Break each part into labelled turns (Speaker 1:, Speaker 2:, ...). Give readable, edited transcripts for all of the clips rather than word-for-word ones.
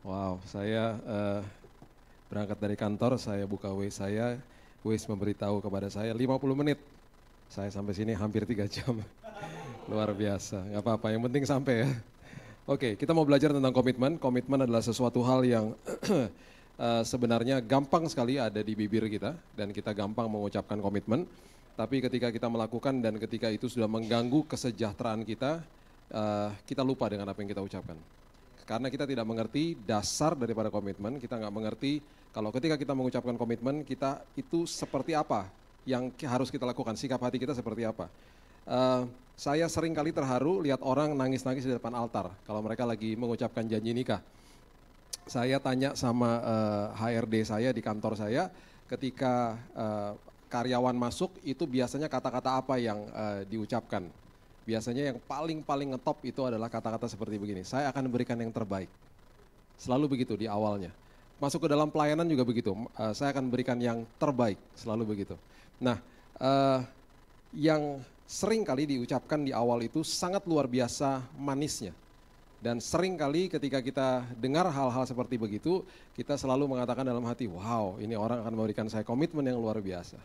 Speaker 1: Wow, saya berangkat dari kantor, saya buka Waze saya, Waze memberitahu kepada saya 50 menit. Saya sampai sini hampir 3 jam. Luar biasa, nggak apa-apa, yang penting sampai ya. Oke, kita mau belajar tentang komitmen. Komitmen adalah sesuatu hal yang sebenarnya gampang sekali ada di bibir kita dan kita gampang mengucapkan komitmen. Tapi ketika kita melakukan dan ketika itu sudah mengganggu kesejahteraan kita, kita lupa dengan apa yang kita ucapkan. Karena kita tidak mengerti dasar daripada komitmen, kita nggak mengerti kalau ketika kita mengucapkan komitmen, kita itu seperti apa yang harus kita lakukan, sikap hati kita seperti apa. Saya sering kali terharu lihat orang nangis-nangis di depan altar kalau mereka lagi mengucapkan janji nikah. Saya tanya sama HRD saya di kantor saya, ketika karyawan masuk itu biasanya kata-kata apa yang diucapkan. Biasanya yang paling ngetop itu adalah kata-kata seperti begini, saya akan memberikan yang terbaik. Selalu begitu di awalnya. Masuk ke dalam pelayanan juga begitu, saya akan memberikan yang terbaik, selalu begitu. Nah, yang sering kali diucapkan di awal itu sangat luar biasa manisnya. Dan sering kali ketika kita dengar hal-hal seperti begitu, kita selalu mengatakan dalam hati, wow, ini orang akan memberikan saya komitmen yang luar biasa.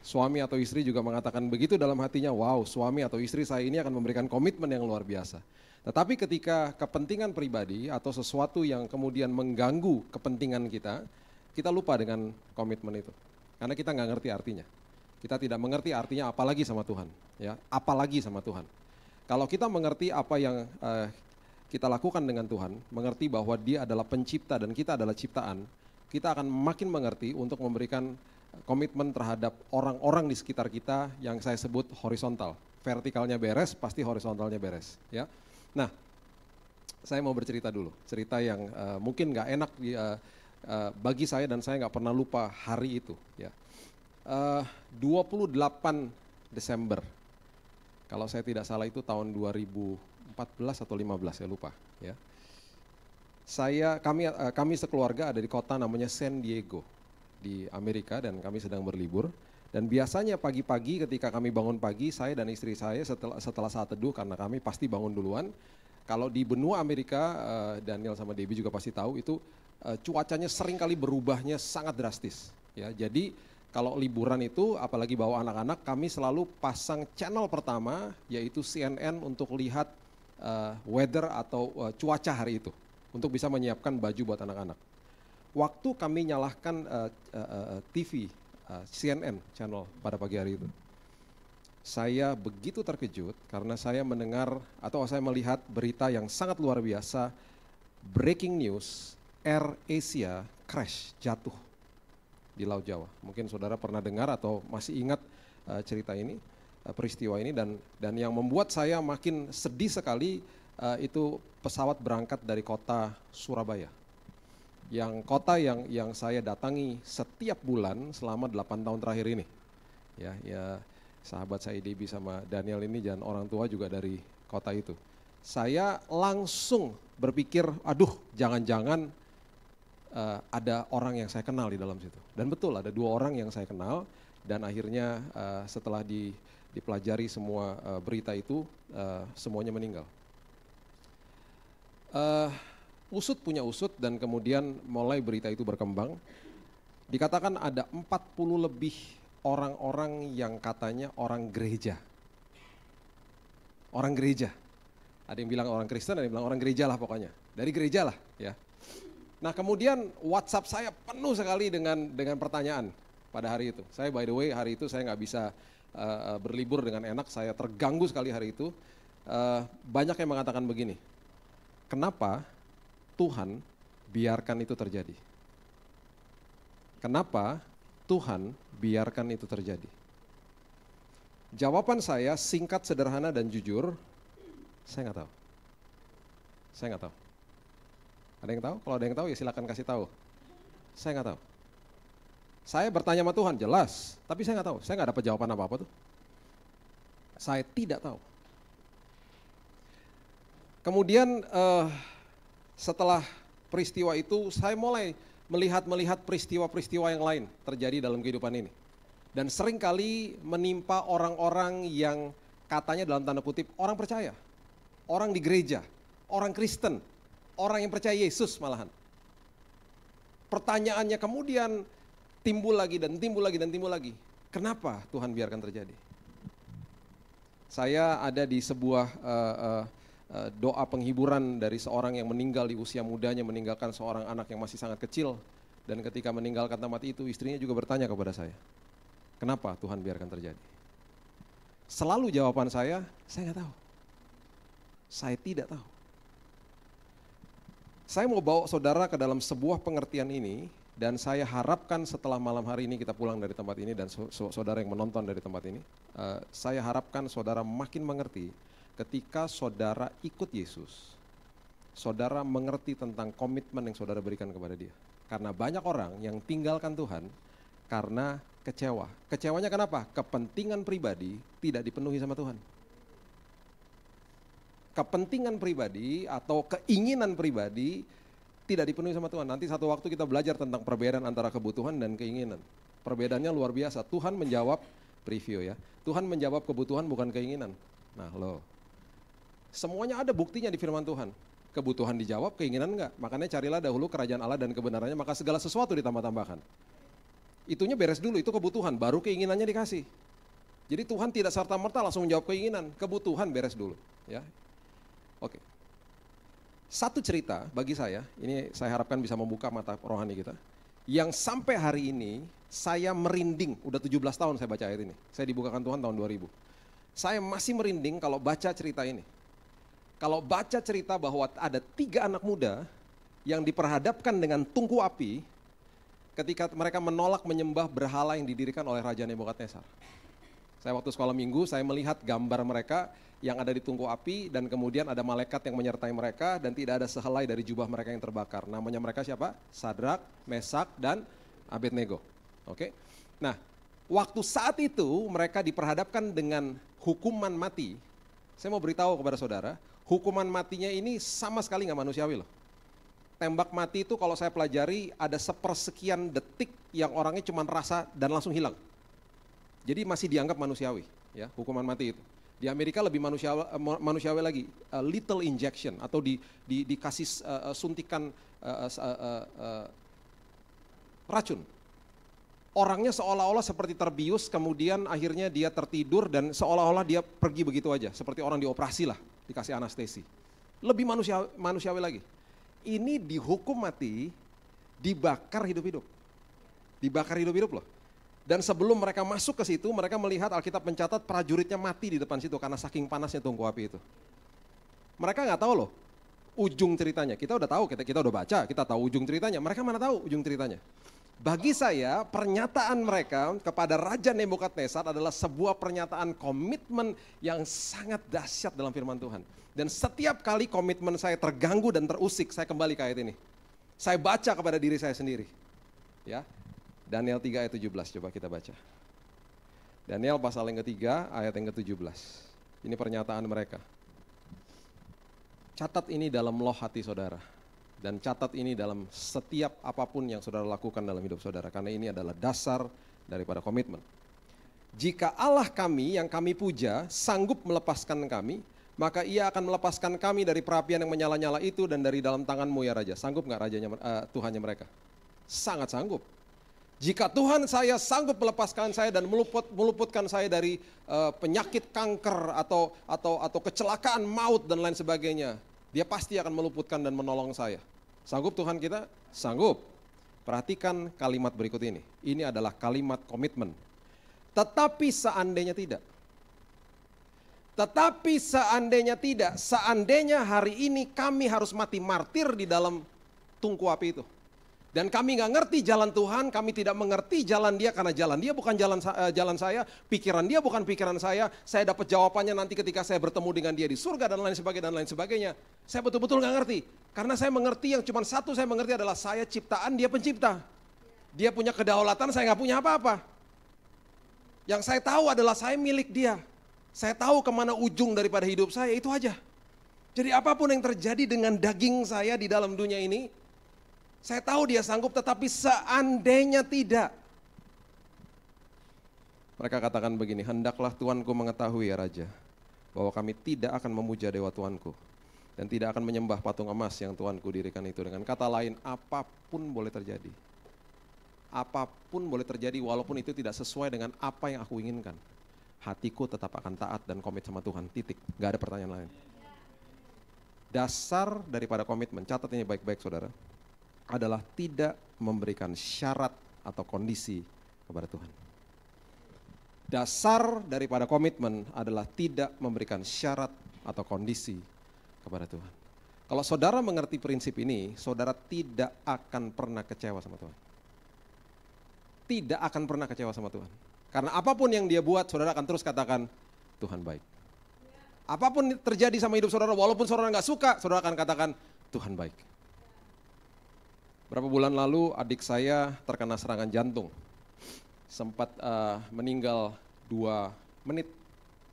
Speaker 1: Suami atau istri juga mengatakan begitu dalam hatinya, wow, suami atau istri saya ini akan memberikan komitmen yang luar biasa. Tetapi ketika kepentingan pribadi atau sesuatu yang kemudian mengganggu kepentingan kita lupa dengan komitmen itu. Karena kita nggak ngerti artinya. Kita tidak mengerti artinya apalagi sama Tuhan, ya, apalagi sama Tuhan. Kalau kita mengerti apa yang kita lakukan dengan Tuhan, mengerti bahwa Dia adalah pencipta dan kita adalah ciptaan, kita akan makin mengerti untuk memberikan komitmen terhadap orang-orang di sekitar kita yang saya sebut horizontal. Vertikalnya beres, pasti horizontalnya beres. Ya. Nah, saya mau bercerita dulu, cerita yang mungkin nggak enak bagi saya dan saya nggak pernah lupa hari itu. Ya. 28 Desember, kalau saya tidak salah itu tahun 2014 atau 15, saya lupa. Ya. Kami sekeluarga ada di kota namanya San Diego di Amerika dan kami sedang berlibur. Dan biasanya pagi-pagi ketika kami bangun pagi, saya dan istri saya setelah saat teduh, karena kami pasti bangun duluan. Kalau di benua Amerika, Daniel sama Debbie juga pasti tahu, itu cuacanya sering kali berubahnya sangat drastis. Ya, jadi kalau liburan itu, apalagi bawa anak-anak, kami selalu pasang channel pertama, yaitu CNN untuk lihat weather atau cuaca hari itu, untuk bisa menyiapkan baju buat anak-anak. Waktu kami nyalahkan TV, CNN channel pada pagi hari itu, saya begitu terkejut karena saya mendengar atau saya melihat berita yang sangat luar biasa, breaking news, Air Asia crash, jatuh di Laut Jawa. Mungkin saudara pernah dengar atau masih ingat cerita ini, peristiwa ini, dan yang membuat saya makin sedih sekali itu pesawat berangkat dari kota Surabaya. Yang kota yang saya datangi setiap bulan selama 8 tahun terakhir ini. Ya, sahabat saya Debbie sama Daniel ini dan orang tua juga dari kota itu. Saya langsung berpikir, aduh, jangan-jangan ada orang yang saya kenal di dalam situ. Dan betul, ada 2 orang yang saya kenal, dan akhirnya setelah dipelajari semua berita itu, semuanya meninggal. Usut punya usut dan kemudian mulai berita itu berkembang. Dikatakan ada 40 lebih orang-orang yang katanya orang gereja. Orang gereja. Ada yang bilang orang Kristen, ada yang bilang orang gereja lah pokoknya. Dari gereja lah ya. Nah kemudian WhatsApp saya penuh sekali dengan pertanyaan pada hari itu. Saya by the way hari itu saya nggak bisa berlibur dengan enak, saya terganggu sekali hari itu. Banyak yang mengatakan begini, kenapa Tuhan biarkan itu terjadi? Kenapa Tuhan biarkan itu terjadi? Jawaban saya singkat, sederhana, dan jujur, saya nggak tahu. Saya nggak tahu. Ada yang tahu? Kalau ada yang tahu ya silakan kasih tahu. Saya nggak tahu. Saya bertanya sama Tuhan, jelas, tapi saya nggak tahu. Saya nggak dapat jawaban apa-apa tuh. Saya tidak tahu. Kemudian setelah peristiwa itu, saya mulai melihat peristiwa-peristiwa yang lain terjadi dalam kehidupan ini. Dan seringkali menimpa orang-orang yang katanya dalam tanda kutip orang percaya, orang di gereja, orang Kristen, orang yang percaya Yesus malahan. Pertanyaannya kemudian timbul lagi dan timbul lagi dan timbul lagi. Kenapa Tuhan biarkan terjadi? Saya ada di sebuah doa penghiburan dari seorang yang meninggal di usia mudanya, meninggalkan seorang anak yang masih sangat kecil. Dan ketika meninggalkan tempat itu, istrinya juga bertanya kepada saya, kenapa Tuhan biarkan terjadi? Selalu jawaban saya nggak tahu. Saya tidak tahu. Saya mau bawa saudara ke dalam sebuah pengertian ini, dan saya harapkan setelah malam hari ini kita pulang dari tempat ini, dan saudara yang menonton dari tempat ini, saya harapkan saudara makin mengerti ketika saudara ikut Yesus, saudara mengerti tentang komitmen yang saudara berikan kepada dia. Karena banyak orang yang tinggalkan Tuhan karena kecewa. Kecewanya kenapa? Kepentingan pribadi tidak dipenuhi sama Tuhan. Kepentingan pribadi atau keinginan pribadi tidak dipenuhi sama Tuhan. Nanti satu waktu kita belajar tentang perbedaan antara kebutuhan dan keinginan. Perbedaannya luar biasa. Tuhan menjawab, preview ya, Tuhan menjawab kebutuhan bukan keinginan. Nah loh, semuanya ada buktinya di firman Tuhan. Kebutuhan dijawab, keinginan enggak. Makanya carilah dahulu kerajaan Allah dan kebenarannya, maka segala sesuatu ditambah-tambahkan. Itunya beres dulu, itu kebutuhan, baru keinginannya dikasih. Jadi Tuhan tidak serta-merta langsung menjawab keinginan, kebutuhan beres dulu. Ya. Oke. Satu cerita bagi saya, ini saya harapkan bisa membuka mata rohani kita, yang sampai hari ini saya merinding, udah 17 tahun saya baca ayat ini. Saya dibukakan Tuhan tahun 2000. Saya masih merinding kalau baca cerita ini. Kalau baca cerita bahwa ada 3 anak muda yang diperhadapkan dengan tungku api ketika mereka menolak menyembah berhala yang didirikan oleh Raja Nebukadnezar. Saya waktu sekolah minggu, saya melihat gambar mereka yang ada di tungku api, dan kemudian ada malaikat yang menyertai mereka, dan tidak ada sehelai dari jubah mereka yang terbakar. Namanya mereka siapa? Sadrak, Mesak, dan Abednego. Oke. Nah, waktu saat itu mereka diperhadapkan dengan hukuman mati. Saya mau beritahu kepada saudara, hukuman matinya ini sama sekali nggak manusiawi loh. Tembak mati itu kalau saya pelajari ada sepersekian detik yang orangnya cuma rasa dan langsung hilang. Jadi masih dianggap manusiawi, ya, hukuman mati itu. Di Amerika lebih manusiawi lagi, lethal injection atau dikasih suntikan racun. Orangnya seolah-olah seperti terbius, kemudian akhirnya dia tertidur dan seolah-olah dia pergi begitu aja, seperti orang dioperasi lah, dikasih anestesi. Lebih manusiawi lagi. Ini dihukum mati, dibakar hidup-hidup. Dibakar hidup-hidup loh. Dan sebelum mereka masuk ke situ, mereka melihat Alkitab mencatat prajuritnya mati di depan situ karena saking panasnya tungku api itu. Mereka nggak tahu loh ujung ceritanya. Kita udah tahu, kita udah baca, kita tahu ujung ceritanya. Mereka mana tahu ujung ceritanya. Bagi saya, pernyataan mereka kepada Raja Nebukadnezar adalah sebuah pernyataan komitmen yang sangat dahsyat dalam firman Tuhan. Dan setiap kali komitmen saya terganggu dan terusik, saya kembali ke ayat ini. Saya baca kepada diri saya sendiri. Ya. Daniel 3 ayat 17, coba kita baca. Daniel pasal yang ketiga, ayat yang ke-17. Ini pernyataan mereka. Catat ini dalam loh hati saudara. Dan catat ini dalam setiap apapun yang saudara lakukan dalam hidup saudara. Karena ini adalah dasar daripada komitmen. Jika Allah kami yang kami puja sanggup melepaskan kami, maka ia akan melepaskan kami dari perapian yang menyala-nyala itu dan dari dalam tanganmu ya Raja. Sanggup gak Tuhannya mereka? Sangat sanggup. Jika Tuhan saya sanggup melepaskan saya dan meluputkan saya dari penyakit kanker atau kecelakaan maut dan lain sebagainya, dia pasti akan meluputkan dan menolong saya. Sanggup Tuhan kita? Sanggup. Perhatikan kalimat berikut ini. Ini adalah kalimat komitmen. Tetapi seandainya tidak. Tetapi seandainya tidak, seandainya hari ini kami harus mati martir di dalam tungku api itu. Dan kami nggak ngerti jalan Tuhan, kami tidak mengerti jalan dia karena jalan dia bukan jalan saya, pikiran dia bukan pikiran saya dapat jawabannya nanti ketika saya bertemu dengan dia di surga dan lain sebagainya. Saya betul-betul nggak ngerti, karena saya mengerti yang cuma satu saya mengerti adalah saya ciptaan, dia pencipta. Dia punya kedaulatan, saya nggak punya apa-apa. Yang saya tahu adalah saya milik dia. Saya tahu kemana ujung daripada hidup saya, itu aja. Jadi apapun yang terjadi dengan daging saya di dalam dunia ini, saya tahu dia sanggup, tetapi seandainya tidak. Mereka katakan begini, hendaklah Tuanku mengetahui ya Raja, bahwa kami tidak akan memuja dewa Tuanku. dan tidak akan menyembah patung emas yang Tuanku dirikan itu. Dengan kata lain, apapun boleh terjadi. Apapun boleh terjadi walaupun itu tidak sesuai dengan apa yang aku inginkan. Hatiku tetap akan taat dan komit sama Tuhan, titik. Gak ada pertanyaan lain. Dasar daripada komitmen, catat ini baik-baik saudara, adalah tidak memberikan syarat atau kondisi kepada Tuhan. Dasar daripada komitmen adalah tidak memberikan syarat atau kondisi kepada Tuhan. Kalau saudara mengerti prinsip ini, saudara tidak akan pernah kecewa sama Tuhan. Tidak akan pernah kecewa sama Tuhan. Karena apapun yang dia buat, saudara akan terus katakan, Tuhan baik. Apapun terjadi sama hidup saudara, walaupun saudara nggak suka, saudara akan katakan, Tuhan baik. Berapa bulan lalu adik saya terkena serangan jantung. Sempat meninggal 2 menit,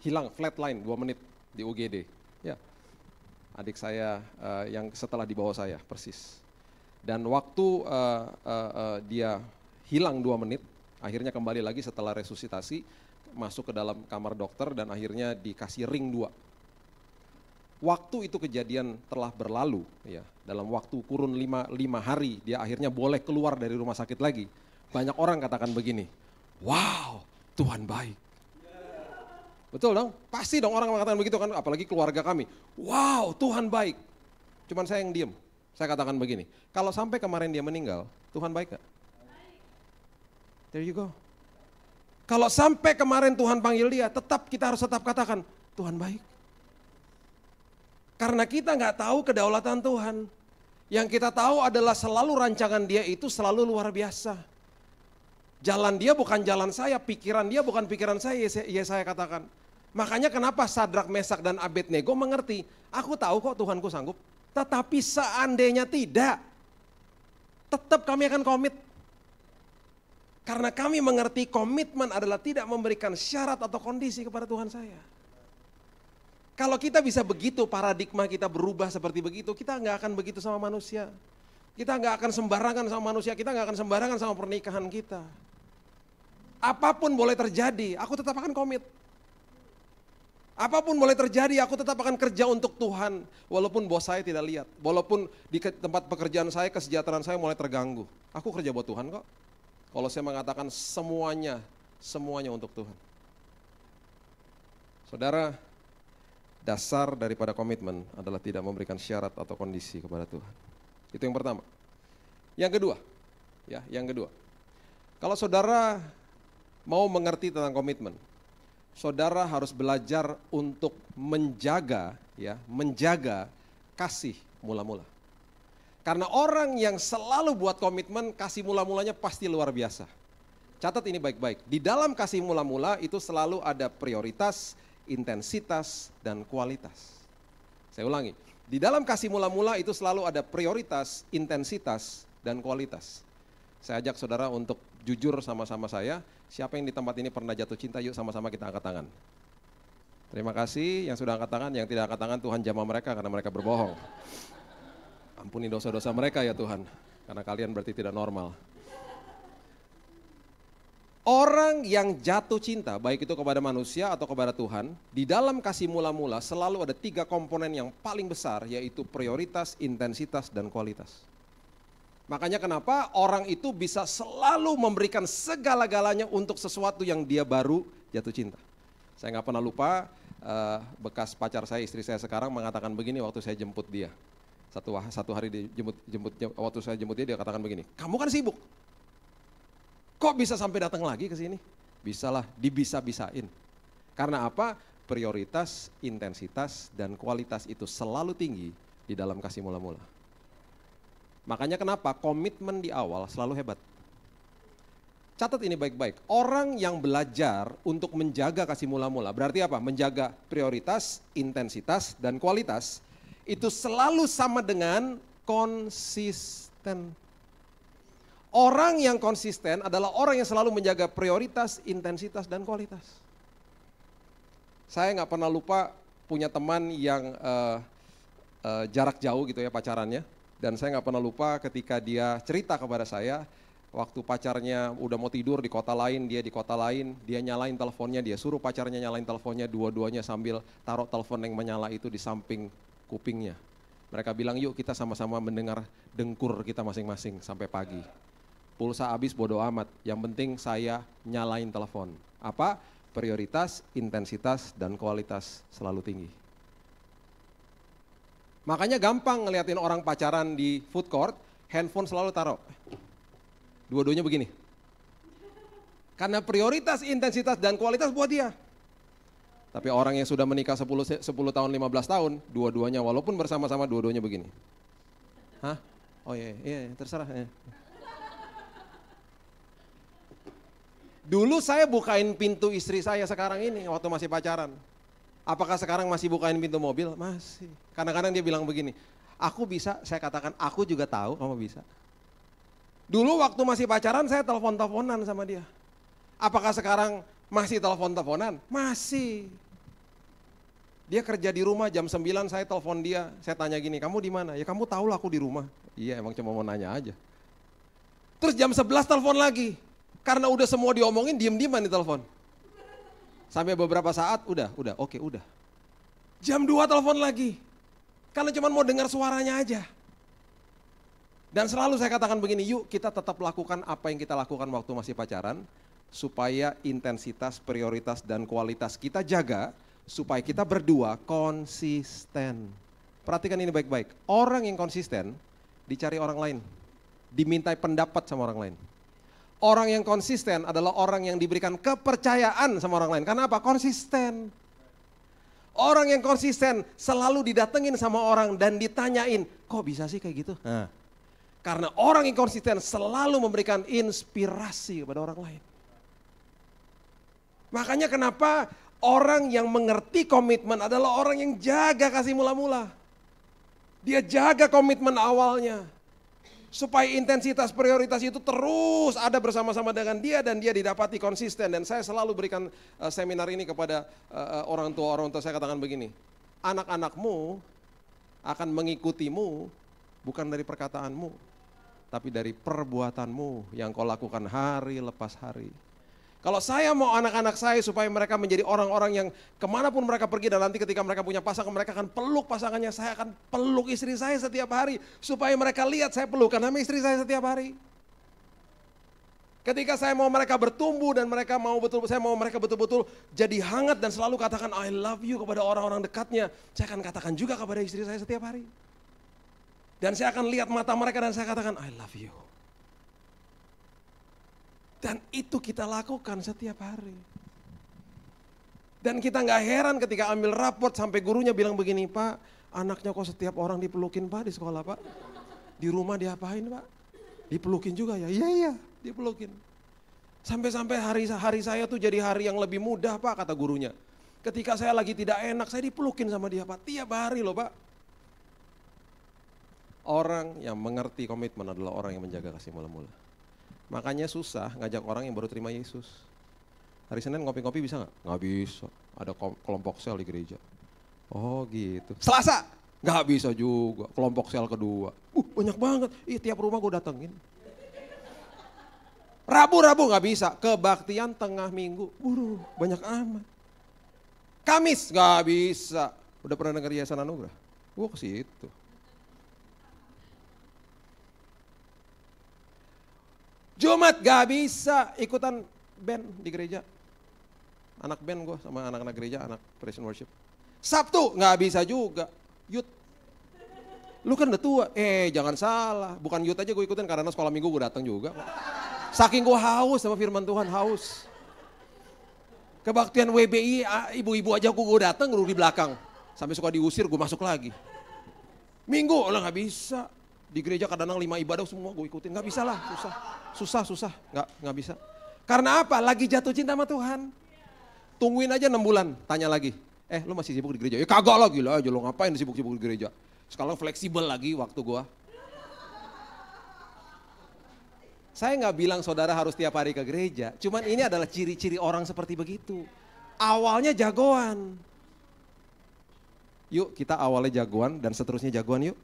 Speaker 1: hilang flatline 2 menit di UGD. Ya, adik saya yang setelah di bawah saya persis. Dan waktu dia hilang 2 menit, akhirnya kembali lagi setelah resusitasi, masuk ke dalam kamar dokter dan akhirnya dikasih ring 2. Waktu itu kejadian telah berlalu, ya, dalam waktu kurun 5 hari dia akhirnya boleh keluar dari rumah sakit lagi. Banyak orang katakan begini, wow, Tuhan baik. Betul dong? Pasti dong orang mengatakan begitu kan, apalagi keluarga kami. Wow, Tuhan baik. Cuman saya yang diem. Saya katakan begini, kalau sampai kemarin dia meninggal, Tuhan baik gak? There you go. Kalau sampai kemarin Tuhan panggil dia, kita harus tetap katakan, Tuhan baik. Karena kita nggak tahu kedaulatan Tuhan. Yang kita tahu adalah selalu rancangan dia itu selalu luar biasa. Jalan dia bukan jalan saya, pikiran dia bukan pikiran saya, ya saya katakan. Makanya kenapa Sadrak, Mesak, dan Abednego mengerti, aku tahu kok Tuhanku sanggup. Tetapi seandainya tidak, tetap kami akan komit. Karena kami mengerti komitmen adalah tidak memberikan syarat atau kondisi kepada Tuhan saya. Kalau kita bisa begitu, paradigma kita berubah seperti begitu, kita nggak akan begitu sama manusia. Kita nggak akan sembarangan sama manusia, kita nggak akan sembarangan sama pernikahan kita. Apapun boleh terjadi, aku tetap akan komit. Apapun boleh terjadi, aku tetap akan kerja untuk Tuhan. Walaupun bos saya tidak lihat, walaupun di tempat pekerjaan saya, kesejahteraan saya mulai terganggu. Aku kerja buat Tuhan kok. Kalau saya mengatakan semuanya untuk Tuhan. Saudara, dasar daripada komitmen adalah tidak memberikan syarat atau kondisi kepada Tuhan. Itu yang pertama. Yang kedua, kalau saudara mau mengerti tentang komitmen, saudara harus belajar untuk menjaga kasih mula-mula. Karena orang yang selalu buat komitmen, kasih mula-mulanya pasti luar biasa. Catat ini baik-baik. Di dalam kasih mula-mula itu selalu ada prioritas, intensitas, dan kualitas. Saya ulangi, di dalam kasih mula-mula itu selalu ada prioritas, intensitas, dan kualitas. Saya ajak saudara untuk jujur sama-sama saya, siapa yang di tempat ini pernah jatuh cinta, yuk sama-sama kita angkat tangan. Terima kasih yang sudah angkat tangan, yang tidak angkat tangan Tuhan jamah mereka karena mereka berbohong. Ampuni dosa-dosa mereka ya Tuhan, karena kalian berarti tidak normal. Orang yang jatuh cinta, baik itu kepada manusia atau kepada Tuhan, di dalam kasih mula-mula selalu ada 3 komponen yang paling besar, yaitu prioritas, intensitas, dan kualitas. Makanya kenapa orang itu bisa selalu memberikan segala-galanya untuk sesuatu yang dia baru jatuh cinta. Saya nggak pernah lupa, bekas pacar saya, istri saya sekarang mengatakan begini waktu saya jemput dia. Satu hari waktu saya jemput dia katakan begini, kamu kan sibuk. Kok bisa sampai datang lagi ke sini? Bisalah, dibisa-bisain. Karena apa? Prioritas, intensitas, dan kualitas itu selalu tinggi di dalam kasih mula-mula. Makanya kenapa komitmen di awal selalu hebat. Catat ini baik-baik. Orang yang belajar untuk menjaga kasih mula-mula, berarti apa? Menjaga prioritas, intensitas, dan kualitas, itu selalu sama dengan konsisten. Orang yang konsisten adalah orang yang selalu menjaga prioritas, intensitas, dan kualitas. Saya nggak pernah lupa punya teman yang jarak jauh gitu ya pacarannya. Dan saya nggak pernah lupa ketika dia cerita kepada saya, waktu pacarnya udah mau tidur di kota lain, dia di kota lain, dia nyalain teleponnya, dia suruh pacarnya nyalain teleponnya, dua-duanya sambil taruh telepon yang menyala itu di samping kupingnya. Mereka bilang yuk kita sama-sama mendengar dengkur kita masing-masing sampai pagi. Pulsa habis bodo amat, yang penting saya nyalain telepon. Apa? Prioritas, intensitas, dan kualitas selalu tinggi. Makanya gampang ngeliatin orang pacaran di food court, handphone selalu taruh. Dua-duanya begini. Karena prioritas, intensitas, dan kualitas buat dia. Tapi orang yang sudah menikah 10 tahun, 15 tahun, dua-duanya walaupun bersama-sama dua-duanya begini. Hah? Oh iya, terserah. Ya. Dulu saya bukain pintu istri saya sekarang ini waktu masih pacaran. Apakah sekarang masih bukain pintu mobil? Masih. Kadang-kadang dia bilang begini, aku bisa, saya katakan aku juga tahu kamu bisa. Dulu waktu masih pacaran saya telepon-teleponan sama dia. Apakah sekarang masih telepon-teleponan? Masih. Dia kerja di rumah jam 9 saya telepon dia, saya tanya gini, kamu di mana? Ya kamu tahu lah aku di rumah. Iya emang cuma mau nanya aja. Terus jam 11 telepon lagi, karena udah semua diomongin diem-dieman di telepon. Sampai beberapa saat oke. Jam 2 telepon lagi, karena cuma mau dengar suaranya aja. Dan selalu saya katakan begini, yuk kita tetap lakukan apa yang kita lakukan waktu masih pacaran, supaya intensitas, prioritas, dan kualitas kita jaga, supaya kita berdua konsisten. Perhatikan ini baik-baik, orang yang konsisten dicari orang lain, dimintai pendapat sama orang lain. Orang yang konsisten adalah orang yang diberikan kepercayaan sama orang lain. Karena apa? Konsisten. Orang yang konsisten selalu didatengin sama orang dan ditanyain, kok bisa sih kayak gitu? Nah, karena orang yang konsisten selalu memberikan inspirasi kepada orang lain. Makanya kenapa orang yang mengerti komitmen adalah orang yang jaga kasih mula-mula. Dia jaga komitmen awalnya. Supaya intensitas prioritas itu terus ada bersama-sama dengan dia dan dia didapati konsisten. Dan saya selalu berikan seminar ini kepada orang tua saya katakan begini. Anak-anakmu akan mengikutimu bukan dari perkataanmu, tapi dari perbuatanmu yang kau lakukan hari lepas hari. Kalau saya mau anak-anak saya supaya mereka menjadi orang-orang yang kemanapun mereka pergi dan nanti ketika mereka punya pasangan mereka akan peluk pasangannya, saya akan peluk istri saya setiap hari supaya mereka lihat saya pelukan sama istri saya setiap hari. Ketika saya mau mereka bertumbuh dan saya mau mereka betul-betul jadi hangat dan selalu katakan I love you kepada orang-orang dekatnya, saya akan katakan juga kepada istri saya setiap hari. Dan saya akan lihat mata mereka dan saya katakan I love you. Dan itu kita lakukan setiap hari. Dan kita nggak heran ketika ambil raport sampai gurunya bilang begini, Pak, anaknya kok setiap orang dipelukin Pak di sekolah Pak. Di rumah diapain Pak? Dipelukin juga ya? Iya, dipelukin. Sampai-sampai hari saya tuh jadi hari yang lebih mudah Pak, kata gurunya. Ketika saya lagi tidak enak, saya dipelukin sama dia Pak, tiap hari loh Pak. Orang yang mengerti komitmen adalah orang yang menjaga kasih mula-mula. Makanya susah ngajak orang yang baru terima Yesus. Hari Senin ngopi-ngopi bisa nggak? Nggak bisa, ada kelompok sel di gereja. Oh gitu. Selasa? Nggak bisa juga, kelompok sel kedua. Banyak banget, tiap rumah gue datengin. Rabu nggak bisa, kebaktian tengah minggu. Banyak amat. Kamis nggak bisa, udah pernah dengar Yayasan Anugerah? Gue ke situ. Jumat gak bisa ikutan band di gereja. Anak band gue sama anak-anak gereja, anak praise and worship. Sabtu gak bisa juga, youth. Lu kan udah tua, jangan salah. Bukan youth aja gue ikutin karena sekolah minggu gue datang juga. Saking gue haus sama firman Tuhan, haus. Kebaktian WBI, ibu-ibu aja gue datang, gue di belakang. Sampai suka diusir, gue masuk lagi. Minggu lah gak bisa. Di gereja kadang-kadang 5 ibadah semua gue ikutin, gak bisa lah, susah, gak bisa. Karena apa? Lagi jatuh cinta sama Tuhan. Tungguin aja 6 bulan, tanya lagi. Lu masih sibuk di gereja? Ya kagak lah, gila aja lo ngapain sibuk-sibuk di gereja. Sekarang fleksibel lagi waktu gue. Saya gak bilang saudara harus tiap hari ke gereja, cuman ini adalah ciri-ciri orang seperti begitu. Awalnya jagoan. Yuk kita awalnya jagoan dan seterusnya jagoan yuk.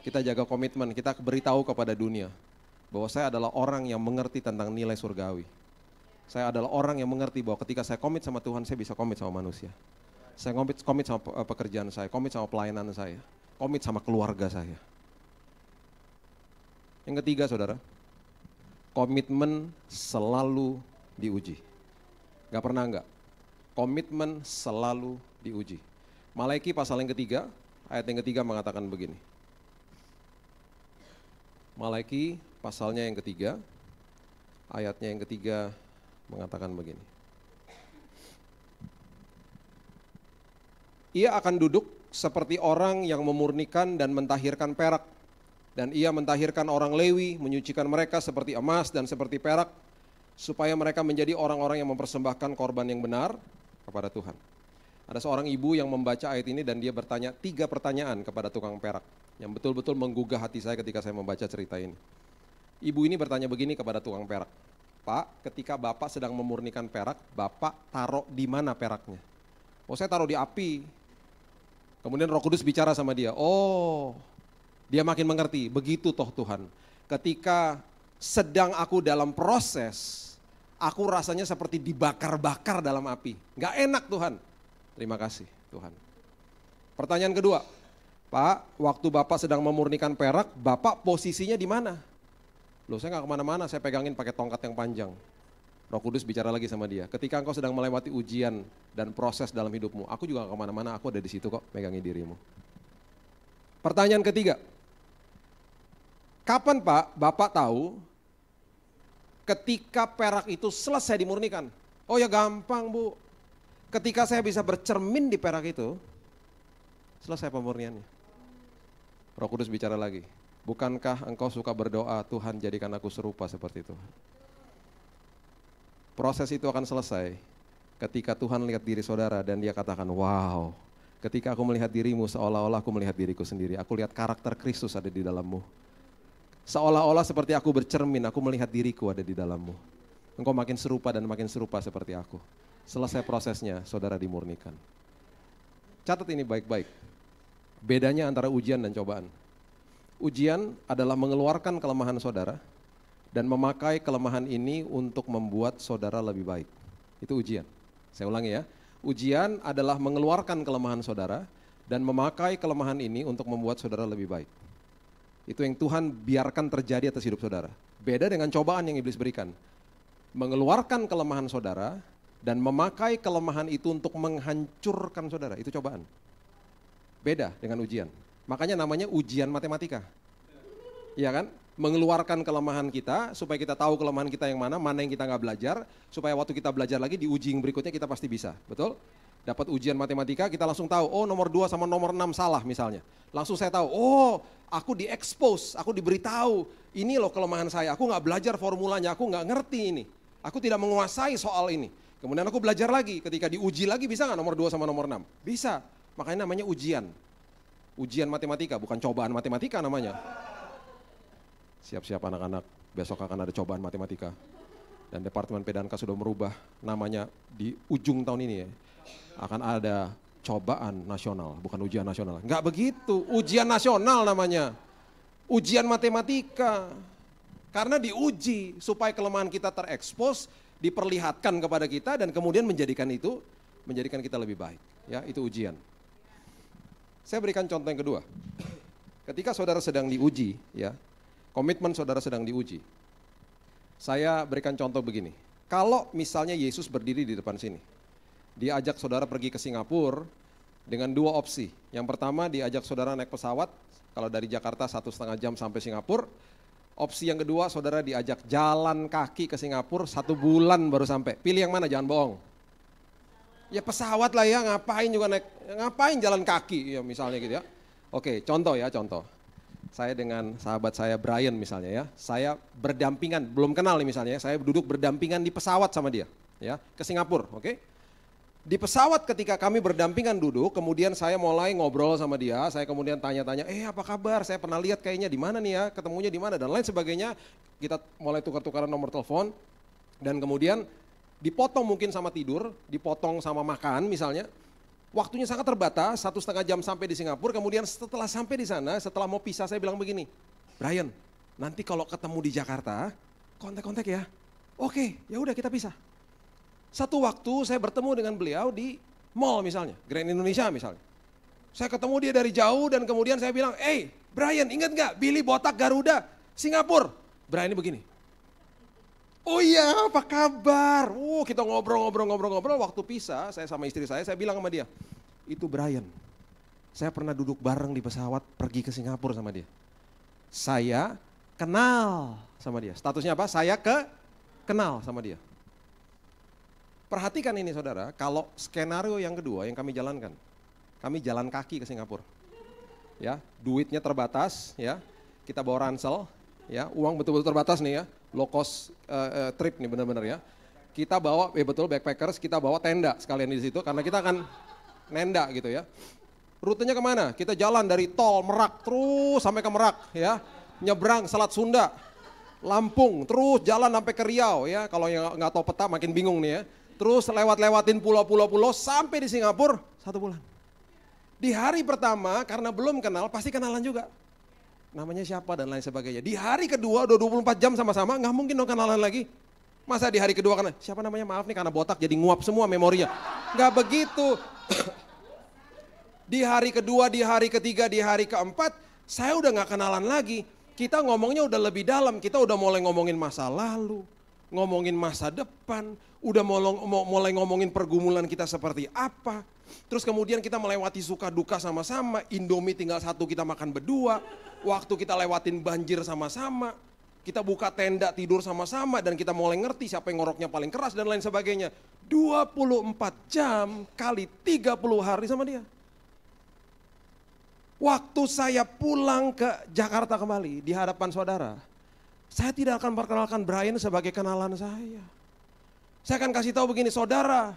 Speaker 1: Kita jaga komitmen, kita beritahu kepada dunia bahwa saya adalah orang yang mengerti tentang nilai surgawi. Saya adalah orang yang mengerti bahwa ketika saya komit sama Tuhan, saya bisa komit sama manusia. Saya komit sama pekerjaan saya, komit sama pelayanan saya. komit sama keluarga saya. Yang ketiga saudara, komitmen selalu diuji. Gak pernah enggak, komitmen selalu diuji. Malaiki pasal yang ketiga, ayat yang ketiga mengatakan begini. Malaiki pasalnya yang ketiga, ayatnya yang ketiga mengatakan begini. Ia akan duduk seperti orang yang memurnikan dan mentahirkan perak. Dan ia mentahirkan orang Lewi, menyucikan mereka seperti emas dan seperti perak, supaya mereka menjadi orang-orang yang mempersembahkan korban yang benar kepada Tuhan. Ada seorang ibu yang membaca ayat ini dan dia bertanya 3 pertanyaan kepada tukang perak, yang betul-betul menggugah hati saya ketika saya membaca cerita ini. Ibu ini bertanya begini kepada tukang perak, Pak, ketika Bapak sedang memurnikan perak, Bapak taruh di mana peraknya? Oh, saya taruh di api. Kemudian Roh Kudus bicara sama dia, oh, dia makin mengerti, begitu toh Tuhan. Ketika sedang aku dalam proses, aku rasanya seperti dibakar-bakar dalam api. Gak enak Tuhan. Terima kasih Tuhan. Pertanyaan kedua, Pak, waktu Bapak sedang memurnikan perak, Bapak posisinya di mana? Loh, saya gak kemana-mana, saya pegangin pakai tongkat yang panjang. Roh Kudus bicara lagi sama dia, ketika engkau sedang melewati ujian dan proses dalam hidupmu, aku juga gak kemana-mana, aku ada di situ kok, megangin dirimu. Pertanyaan ketiga, kapan Pak, Bapak tahu ketika perak itu selesai dimurnikan? Oh ya gampang Bu, ketika saya bisa bercermin di perak itu, selesai pemurniannya. Roh Kudus bicara lagi, bukankah engkau suka berdoa, Tuhan jadikan aku serupa seperti Tuhan? Proses itu akan selesai ketika Tuhan lihat diri saudara dan dia katakan, wow, ketika aku melihat dirimu seolah-olah aku melihat diriku sendiri, aku lihat karakter Kristus ada di dalammu. Seolah-olah seperti aku bercermin, aku melihat diriku ada di dalammu. Engkau makin serupa dan makin serupa seperti aku. Selesai prosesnya, saudara dimurnikan. Catat ini baik-baik. Bedanya antara ujian dan cobaan. Ujian adalah mengeluarkan kelemahan saudara dan memakai kelemahan ini untuk membuat saudara lebih baik. Itu ujian. Saya ulangi ya. Ujian adalah mengeluarkan kelemahan saudara dan memakai kelemahan ini untuk membuat saudara lebih baik. Itu yang Tuhan biarkan terjadi atas hidup saudara. Beda dengan cobaan yang iblis berikan. Mengeluarkan kelemahan saudara dan memakai kelemahan itu untuk menghancurkan saudara. Itu cobaan. Beda dengan ujian. Makanya namanya ujian matematika. Iya kan? Mengeluarkan kelemahan kita supaya kita tahu kelemahan kita yang mana yang kita nggak belajar, supaya waktu kita belajar lagi di uji yang berikutnya kita pasti bisa. Betul? Dapat ujian matematika kita langsung tahu, oh nomor 2 sama nomor 6 salah misalnya. Langsung saya tahu, oh aku di-expose, aku diberitahu, ini loh kelemahan saya, aku nggak belajar formulanya, aku nggak ngerti ini. Aku tidak menguasai soal ini. Kemudian aku belajar lagi, ketika diuji lagi bisa nggak nomor 2 sama nomor 6? Bisa, makanya namanya ujian. Ujian matematika, bukan cobaan matematika namanya. Siap-siap anak-anak, besok akan ada cobaan matematika. Dan Departemen PDANK sudah merubah namanya di ujung tahun ini ya. Akan ada cobaan nasional, bukan ujian nasional. Enggak begitu, ujian nasional namanya. Ujian matematika. Karena diuji supaya kelemahan kita terekspos, diperlihatkan kepada kita dan kemudian menjadikan kita lebih baik. Ya, itu ujian. Saya berikan contoh yang kedua. Ketika saudara sedang diuji, ya, komitmen saudara sedang diuji. Saya berikan contoh begini. Kalau misalnya Yesus berdiri di depan sini, dia ajak saudara pergi ke Singapura dengan 2 opsi. Yang pertama diajak saudara naik pesawat, kalau dari Jakarta 1,5 jam sampai Singapura. Opsi yang kedua saudara diajak jalan kaki ke Singapura 1 bulan baru sampai. Pilih yang mana, jangan bohong. Ya pesawat lah ya, ngapain jalan kaki ya misalnya gitu ya. Oke, contoh. Saya dengan sahabat saya Brian misalnya ya, saya berdampingan, belum kenal nih misalnya, saya duduk berdampingan di pesawat sama dia, ya, ke Singapura, oke? Di pesawat ketika kami berdampingan duduk, kemudian saya mulai ngobrol sama dia, saya kemudian tanya-tanya, apa kabar, saya pernah lihat kayaknya di mana nih ya, ketemunya di mana, dan lain sebagainya, kita mulai tukar-tukaran nomor telepon, dan kemudian dipotong mungkin sama tidur, dipotong sama makan misalnya. Waktunya sangat terbatas, 1,5 jam sampai di Singapura, kemudian setelah sampai di sana, setelah mau pisah saya bilang begini, Brian, nanti kalau ketemu di Jakarta, kontak-kontak ya. Oke, ya udah kita pisah. Satu waktu saya bertemu dengan beliau di mall misalnya, Grand Indonesia misalnya. Saya ketemu dia dari jauh dan kemudian saya bilang, Brian, ingat nggak Billy botak Garuda, Singapura? Brian ini begini. Oh iya, apa kabar? Kita ngobrol. Waktu pisah, saya sama istri saya bilang sama dia, itu Brian. Saya pernah duduk bareng di pesawat pergi ke Singapura sama dia. Saya kenal sama dia. Statusnya apa? Saya kenal sama dia. Perhatikan ini saudara, kalau skenario yang kedua yang kami jalankan. Kami jalan kaki ke Singapura. Ya, duitnya terbatas, ya. Kita bawa ransel, ya, uang betul-betul terbatas nih ya. Low cost trip nih benar-benar ya. Kita bawa, betul backpackers, kita bawa tenda sekalian di situ karena kita akan nenda gitu ya. Rutenya kemana? Kita jalan dari tol Merak terus sampai ke Merak ya. Nyebrang Selat Sunda, Lampung, terus jalan sampai ke Riau ya. Kalau yang nggak tahu peta makin bingung nih ya. Terus lewatin pulau-pulau sampai di Singapura 1 bulan. Di hari pertama karena belum kenal pasti kenalan juga. Namanya siapa dan lain sebagainya. Di hari kedua udah 24 jam sama-sama nggak mungkin dong kenalan lagi. Masa di hari kedua karena siapa namanya maaf nih karena botak jadi nguap semua memorinya. Nggak begitu. Di hari kedua, di hari ketiga, di hari keempat saya udah nggak kenalan lagi. Kita ngomongnya udah lebih dalam, kita udah mulai ngomongin masa lalu, ngomongin masa depan, udah mulai ngomongin pergumulan kita seperti apa. Terus kemudian kita melewati suka duka sama-sama, Indomie tinggal satu kita makan berdua, waktu kita lewatin banjir sama-sama, kita buka tenda tidur sama-sama dan kita mulai ngerti siapa yang ngoroknya paling keras dan lain sebagainya. 24 jam kali 30 hari sama dia. Waktu saya pulang ke Jakarta kembali di hadapan saudara, saya tidak akan perkenalkan Brian sebagai kenalan saya. Saya akan kasih tahu begini, saudara,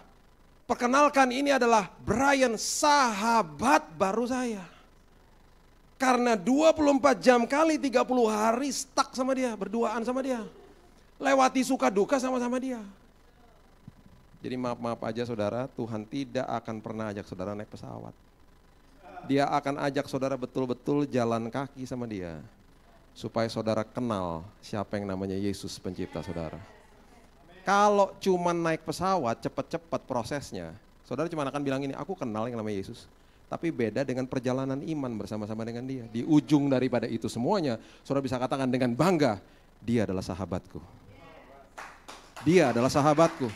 Speaker 1: perkenalkan ini adalah Brian, sahabat baru saya. Karena 24 jam kali 30 hari stuck sama dia, berduaan sama dia. Lewati suka duka sama-sama dia. Jadi maaf-maaf aja saudara, Tuhan tidak akan pernah ajak saudara naik pesawat. Dia akan ajak saudara betul-betul jalan kaki sama dia. Supaya saudara kenal siapa yang namanya Yesus pencipta saudara. Kalau cuma naik pesawat cepat-cepat prosesnya, saudara cuma akan bilang ini, aku kenal yang namanya Yesus. Tapi beda dengan perjalanan iman bersama-sama dengan dia. Di ujung daripada itu semuanya, saudara bisa katakan dengan bangga, dia adalah sahabatku. Dia adalah sahabatku.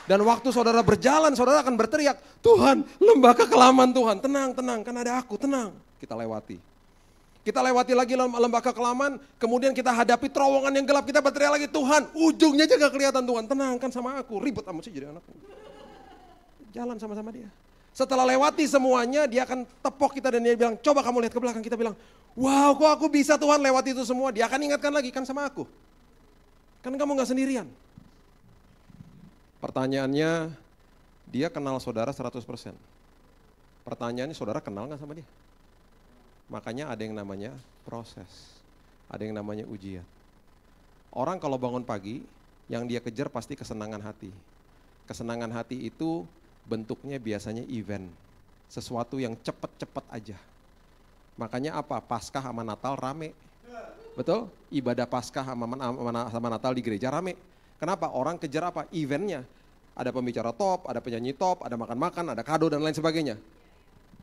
Speaker 1: Dan waktu saudara berjalan, saudara akan berteriak, Tuhan, lembah kekelaman Tuhan, tenang, kan ada aku, tenang. Kita lewati. Kita lewati lagi lembah kekelaman, kemudian kita hadapi terowongan yang gelap, kita berteriak lagi, Tuhan, ujungnya aja gak kelihatan Tuhan, tenang kan sama aku, ribut sama sih jadi anak. Jalan sama-sama dia. Setelah lewati semuanya, dia akan tepok kita dan dia bilang, coba kamu lihat ke belakang, kita bilang, wow kok aku bisa Tuhan lewati itu semua, dia akan ingatkan lagi, kan sama aku. Kan kamu gak sendirian. Pertanyaannya, dia kenal saudara 100%. Pertanyaannya, saudara kenal gak sama dia? Makanya ada yang namanya proses, ada yang namanya ujian. Orang kalau bangun pagi, yang dia kejar pasti kesenangan hati. Kesenangan hati itu bentuknya biasanya event, sesuatu yang cepet-cepet aja. Makanya apa? Paskah sama Natal rame. Betul? Ibadah Paskah sama Natal di gereja rame. Kenapa? Orang kejar apa? Eventnya. Ada pembicara top, ada penyanyi top, ada makan-makan, ada kado dan lain sebagainya.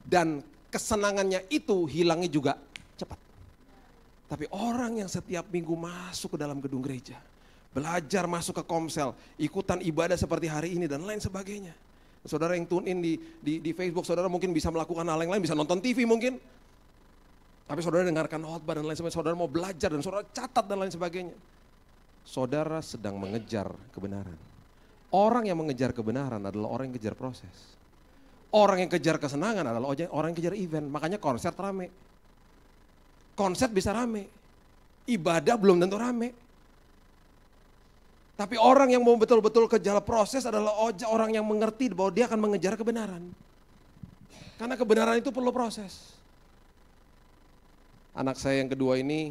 Speaker 1: Dan kesenangannya itu hilangnya juga cepat. Tapi orang yang setiap minggu masuk ke dalam gedung gereja, belajar masuk ke komsel, ikutan ibadah seperti hari ini dan lain sebagainya. Saudara yang tune in di Facebook, saudara mungkin bisa melakukan hal yang lain, bisa nonton TV mungkin. Tapi saudara dengarkan khotbah dan lain sebagainya, saudara mau belajar dan saudara catat dan lain sebagainya. Saudara sedang mengejar kebenaran. Orang yang mengejar kebenaran adalah orang yang kejar proses. Orang yang kejar kesenangan adalah orang yang kejar event. Makanya konser rame. Konser bisa rame. Ibadah belum tentu rame. Tapi orang yang mau betul-betul kejar proses adalah orang yang mengerti bahwa dia akan mengejar kebenaran. Karena kebenaran itu perlu proses. Anak saya yang kedua ini,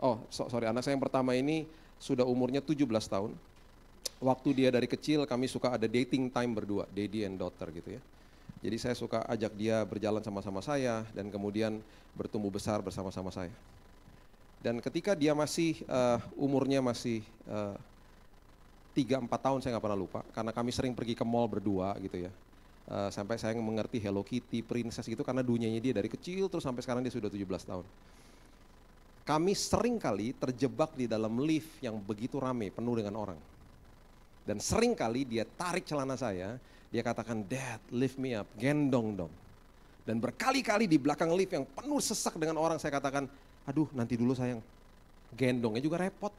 Speaker 1: anak saya yang pertama ini sudah umurnya 17 tahun. Waktu dia dari kecil kami suka ada dating time berdua, daddy and daughter gitu ya. Jadi saya suka ajak dia berjalan sama-sama saya dan kemudian bertumbuh besar bersama-sama saya. Dan ketika dia masih umurnya masih 3-4 tahun, saya nggak pernah lupa, karena kami sering pergi ke mall berdua gitu ya. Sampai saya mengerti Hello Kitty, Princess gitu karena dunianya dia dari kecil terus sampai sekarang dia sudah 17 tahun. Kami sering kali terjebak di dalam lift yang begitu rame, penuh dengan orang. Dan sering kali dia tarik celana saya, dia katakan, "Dad, lift me up, gendong dong." Dan berkali-kali di belakang lift yang penuh sesak dengan orang, saya katakan, "Aduh, nanti dulu sayang." Gendongnya juga repot.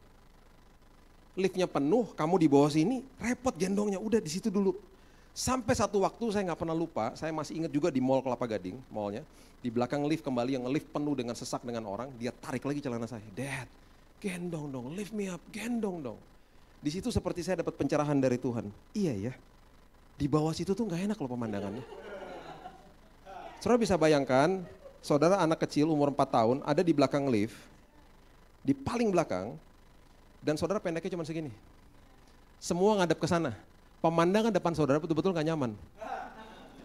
Speaker 1: Liftnya penuh, kamu di bawah sini, repot gendongnya, udah di situ dulu. Sampai satu waktu saya nggak pernah lupa, saya masih ingat juga di Mall Kelapa Gading, mallnya. Di belakang lift kembali yang lift penuh dengan sesak dengan orang, dia tarik lagi celana saya. "Dad, gendong dong, lift me up, gendong dong." Di situ seperti saya dapat pencerahan dari Tuhan. Iya ya, di bawah situ tuh nggak enak loh pemandangannya. Saudara bisa bayangkan, saudara anak kecil umur 4 tahun ada di belakang lift, di paling belakang, dan saudara pendeknya cuma segini. Semua ngadep ke sana. Pemandangan depan saudara betul-betul nggak nyaman.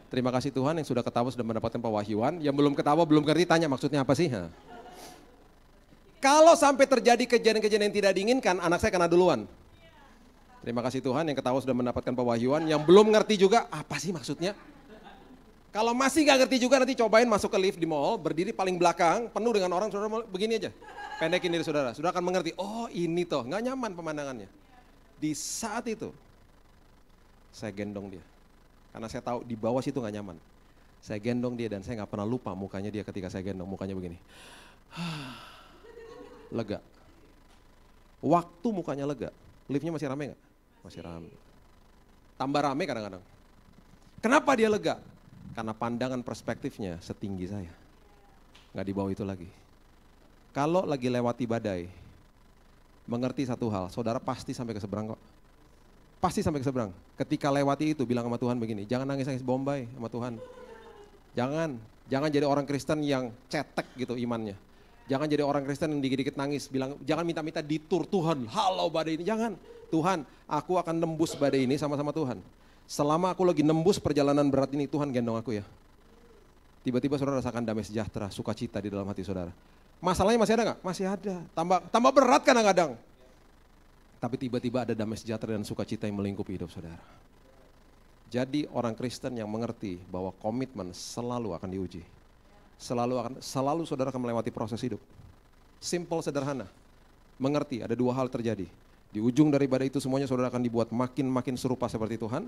Speaker 1: Terima kasih Tuhan yang sudah ketawa sudah mendapatkan pewahyuan, yang belum ketawa belum ngerti tanya maksudnya apa sih. Kalau sampai terjadi kejadian-kejadian yang tidak diinginkan, anak saya kena duluan. Terima kasih Tuhan yang ketawa sudah mendapatkan pewahyuan, yang belum ngerti juga apa sih maksudnya. Kalau masih nggak ngerti juga nanti cobain masuk ke lift di mall, berdiri paling belakang, penuh dengan orang, saudara begini aja. Pendekin diri saudara akan mengerti, oh ini toh, nggak nyaman pemandangannya. Di saat itu, saya gendong dia. Karena saya tahu di bawah situ nggak nyaman. Saya gendong dia dan saya nggak pernah lupa mukanya dia ketika saya gendong, mukanya begini. Lega. Waktu mukanya lega, liftnya masih rame nggak? Masih rame. Tambah rame kadang-kadang. Kenapa dia lega? Karena pandangan perspektifnya setinggi saya. Nggak di bawah itu lagi. Kalau lagi lewati badai, mengerti satu hal, saudara pasti sampai ke seberang kok. Pasti sampai ke seberang. Ketika lewati itu bilang sama Tuhan begini, jangan nangis-nangis bombay sama Tuhan. Jangan jadi orang Kristen yang cetek gitu imannya. Jangan jadi orang Kristen yang dikit-dikit nangis, bilang jangan minta-minta ditur Tuhan, halau badai ini. Jangan, Tuhan aku akan nembus badai ini sama-sama Tuhan. Selama aku lagi nembus perjalanan berat ini, Tuhan gendong aku ya. Tiba-tiba saudara rasakan damai sejahtera, sukacita di dalam hati saudara. Masalahnya masih ada nggak? Masih ada, tambah berat kadang-kadang. Tapi tiba-tiba ada damai sejahtera dan sukacita yang melingkupi hidup saudara. Jadi orang Kristen yang mengerti bahwa komitmen selalu akan diuji. Selalu saudara akan melewati proses hidup. Simple, sederhana. Mengerti ada dua hal terjadi. Di ujung daripada itu semuanya saudara akan dibuat makin serupa seperti Tuhan.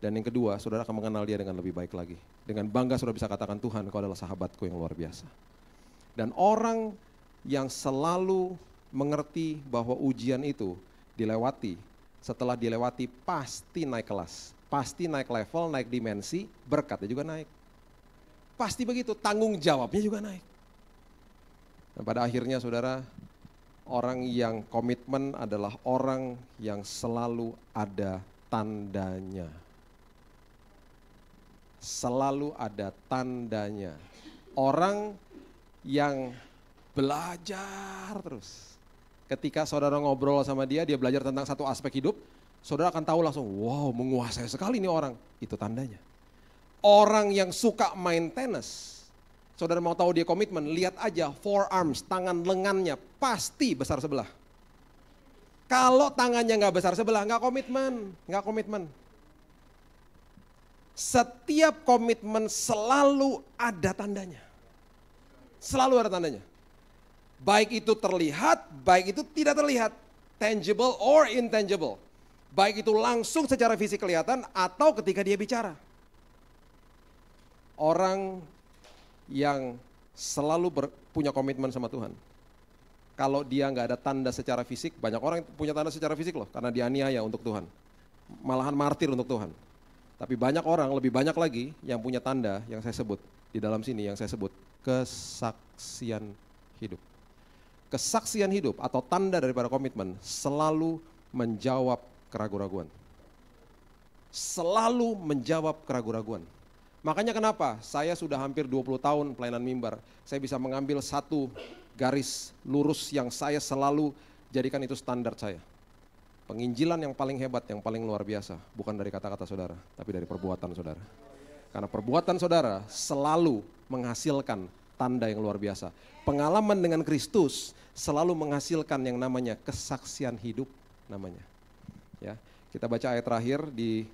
Speaker 1: Dan yang kedua, saudara akan mengenal dia dengan lebih baik lagi. Dengan bangga saudara bisa katakan, Tuhan kau adalah sahabatku yang luar biasa. Dan orang yang selalu mengerti bahwa ujian itu dilewati, setelah dilewati pasti naik kelas, pasti naik level, naik dimensi, berkatnya juga naik. Pasti begitu, tanggung jawabnya juga naik. Dan pada akhirnya saudara, orang yang komitmen adalah orang yang selalu ada tandanya. Selalu ada tandanya. Orang yang belajar terus. Ketika saudara ngobrol sama dia belajar tentang satu aspek hidup, saudara akan tahu langsung, wow menguasai sekali nih orang. Itu tandanya. Orang yang suka main tenis, saudara mau tahu dia komitmen, lihat aja forearms, tangan lengannya pasti besar sebelah. Kalau tangannya nggak besar sebelah, nggak komitmen. Setiap komitmen selalu ada tandanya. Selalu ada tandanya. Baik itu terlihat, baik itu tidak terlihat. Tangible or intangible. Baik itu langsung secara fisik kelihatan atau ketika dia bicara. Orang yang selalu punya komitmen sama Tuhan. Kalau dia nggak ada tanda secara fisik, banyak orang yang punya tanda secara fisik loh. Karena dianiaya untuk Tuhan. Malahan martir untuk Tuhan. Tapi banyak orang, lebih banyak lagi yang punya tanda yang saya sebut. Di dalam sini yang saya sebut, kesaksian hidup. Kesaksian hidup atau tanda daripada komitmen selalu menjawab keraguan-raguan. Selalu menjawab keraguan-raguan. Makanya kenapa saya sudah hampir 20 tahun pelayanan mimbar, saya bisa mengambil satu garis lurus yang saya selalu jadikan itu standar saya. Penginjilan yang paling hebat, yang paling luar biasa, bukan dari kata-kata saudara, tapi dari perbuatan saudara. Karena perbuatan saudara selalu menghasilkan tanda yang luar biasa. Pengalaman dengan Kristus selalu menghasilkan yang namanya kesaksian hidup namanya. Ya, kita baca ayat terakhir di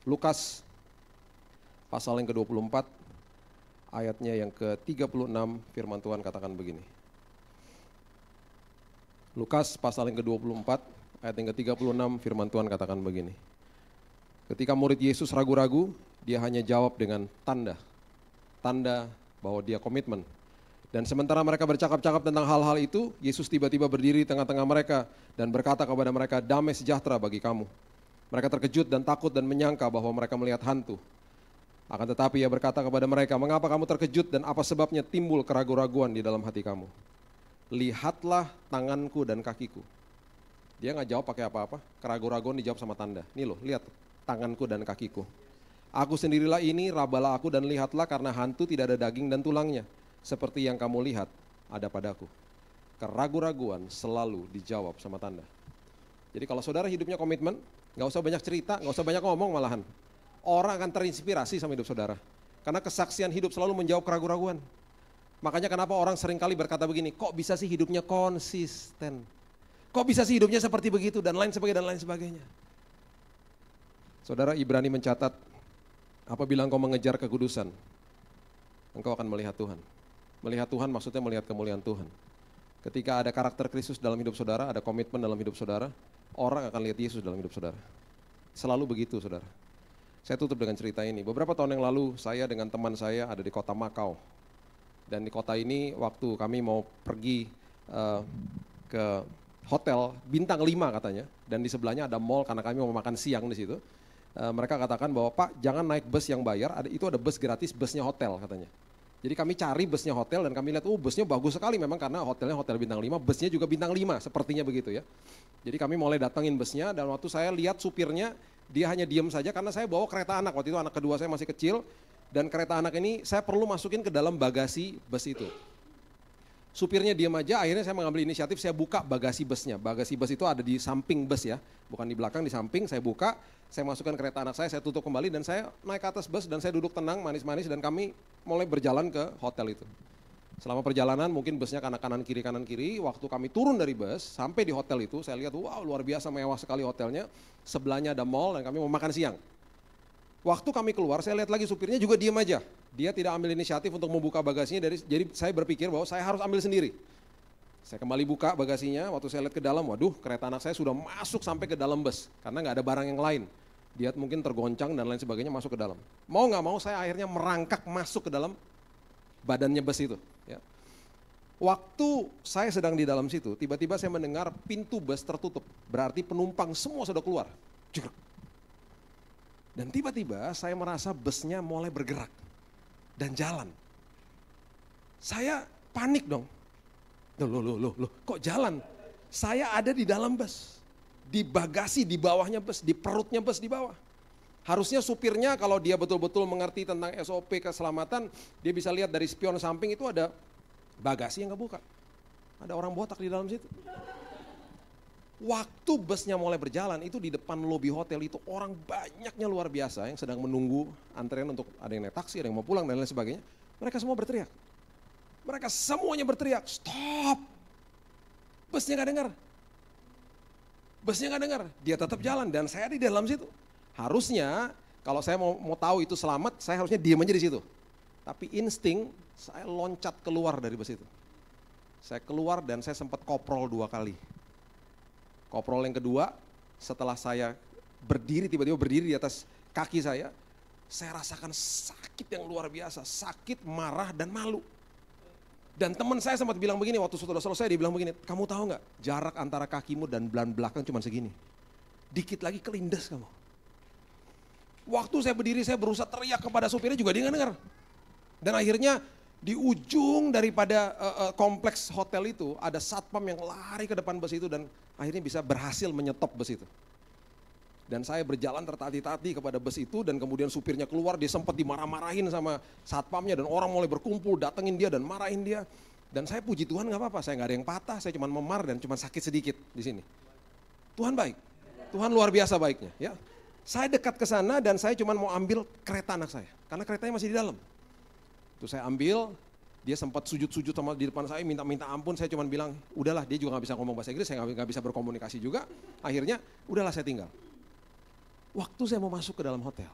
Speaker 1: Lukas pasal yang ke-24, ayatnya yang ke-36, firman Tuhan katakan begini. Lukas pasal yang ke-24, ayat yang ke-36, firman Tuhan katakan begini. Ketika murid Yesus ragu-ragu, dia hanya jawab dengan tanda bahwa dia komitmen. Dan sementara mereka bercakap-cakap tentang hal-hal itu, Yesus tiba-tiba berdiri di tengah-tengah mereka dan berkata kepada mereka, damai sejahtera bagi kamu. Mereka terkejut dan takut dan menyangka bahwa mereka melihat hantu. Akan tetapi ia berkata kepada mereka, mengapa kamu terkejut dan apa sebabnya timbul keraguan-raguan di dalam hati kamu? Lihatlah tanganku dan kakiku. Dia nggak jawab pakai apa-apa, keraguan-raguan dijawab sama tanda. Nih loh, lihat tanganku dan kakiku. Aku sendirilah ini, rabalah aku dan lihatlah karena hantu tidak ada daging dan tulangnya. Seperti yang kamu lihat ada padaku. Keraguan-raguan selalu dijawab sama tanda. Jadi kalau saudara hidupnya komitmen, nggak usah banyak cerita, nggak usah banyak ngomong malahan. Orang akan terinspirasi sama hidup saudara. Karena kesaksian hidup selalu menjawab keraguan-raguan. Makanya kenapa orang seringkali berkata begini, kok bisa sih hidupnya konsisten? Kok bisa sih hidupnya seperti begitu dan lain sebagainya. Saudara, Ibrani mencatat, apabila engkau mengejar kekudusan, engkau akan melihat Tuhan. Melihat Tuhan maksudnya melihat kemuliaan Tuhan. Ketika ada karakter Kristus dalam hidup saudara, ada komitmen dalam hidup saudara, orang akan lihat Yesus dalam hidup saudara. Selalu begitu saudara. Saya tutup dengan cerita ini. Beberapa tahun yang lalu saya dengan teman saya ada di kota Makau. Dan di kota ini waktu kami mau pergi ke hotel bintang 5 katanya. Dan di sebelahnya ada mall karena kami mau makan siang di situ. Mereka katakan bahwa Pak jangan naik bus yang bayar, itu ada bus gratis, busnya hotel katanya. Jadi kami cari busnya hotel dan kami lihat, busnya bagus sekali memang karena hotelnya hotel bintang 5, busnya juga bintang 5 sepertinya begitu ya. Jadi kami mulai datangin busnya dan waktu saya lihat supirnya, dia hanya diam saja karena saya bawa kereta anak, waktu itu anak kedua saya masih kecil dan kereta anak ini saya perlu masukin ke dalam bagasi bus itu. Supirnya diam aja, akhirnya saya mengambil inisiatif, saya buka bagasi busnya. Bagasi bus itu ada di samping bus ya, bukan di belakang, di samping. Saya buka, saya masukkan kereta anak saya tutup kembali dan saya naik ke atas bus dan saya duduk tenang, manis-manis dan kami mulai berjalan ke hotel itu. Selama perjalanan mungkin busnya kanan kiri, waktu kami turun dari bus sampai di hotel itu saya lihat wow luar biasa mewah sekali hotelnya, sebelahnya ada mall dan kami mau makan siang. Waktu kami keluar, saya lihat lagi supirnya juga diam aja. Dia tidak ambil inisiatif untuk membuka bagasinya, jadi saya berpikir bahwa saya harus ambil sendiri. Saya kembali buka bagasinya, waktu saya lihat ke dalam, waduh kereta anak saya sudah masuk sampai ke dalam bus. Karena nggak ada barang yang lain. Dia mungkin tergoncang dan lain sebagainya masuk ke dalam. Mau nggak mau saya akhirnya merangkak masuk ke dalam badannya bus itu. Ya. Waktu saya sedang di dalam situ, tiba-tiba saya mendengar pintu bus tertutup. Berarti penumpang semua sudah keluar. Juruk. Dan tiba-tiba saya merasa busnya mulai bergerak dan jalan. Saya panik dong. Loh, kok jalan? Saya ada di dalam bus, di bagasi di bawahnya bus, di perutnya bus di bawah. Harusnya supirnya kalau dia betul-betul mengerti tentang SOP keselamatan, dia bisa lihat dari spion samping itu ada bagasi yang kebuka. Ada orang botak di dalam situ. Waktu busnya mulai berjalan itu di depan lobi hotel itu orang banyaknya luar biasa yang sedang menunggu antrean untuk ada yang naik taksi, ada yang mau pulang dan lain sebagainya. Mereka semua berteriak. Mereka semuanya berteriak, stop. Busnya nggak dengar. Busnya nggak dengar. Dia tetap jalan dan saya di dalam situ. Harusnya kalau saya mau tahu itu selamat, saya harusnya diam aja di situ. Tapi insting saya loncat keluar dari bus itu. Saya keluar dan saya sempat koprol 2 kali. Koprol yang kedua, setelah saya berdiri, tiba-tiba berdiri di atas kaki saya rasakan sakit yang luar biasa, sakit, marah, dan malu. Dan teman saya sempat bilang begini, waktu sudah selesai dia bilang begini, kamu tahu nggak jarak antara kakimu dan belan belakang cuma segini. Dikit lagi kelindes kamu. Waktu saya berdiri, saya berusaha teriak kepada supirnya juga dia nggak dengar. Dan akhirnya di ujung daripada kompleks hotel itu ada satpam yang lari ke depan bus itu dan akhirnya bisa berhasil menyetop bus itu. Dan saya berjalan tertati-tati kepada bus itu dan kemudian supirnya keluar, dia sempat dimarah-marahin sama satpamnya dan orang mulai berkumpul datengin dia dan marahin dia. Dan saya puji Tuhan nggak apa-apa, saya nggak ada yang patah, saya cuma memar dan cuma sakit sedikit di sini. Tuhan baik, Tuhan luar biasa baiknya. Ya, saya dekat ke sana dan saya cuma mau ambil kereta anak saya karena keretanya masih di dalam. Terus saya ambil, dia sempat sujud-sujud sama di depan saya, minta ampun, saya cuma bilang, udahlah dia juga gak bisa ngomong bahasa Inggris, saya gak bisa berkomunikasi juga, akhirnya udahlah saya tinggal. Waktu saya mau masuk ke dalam hotel,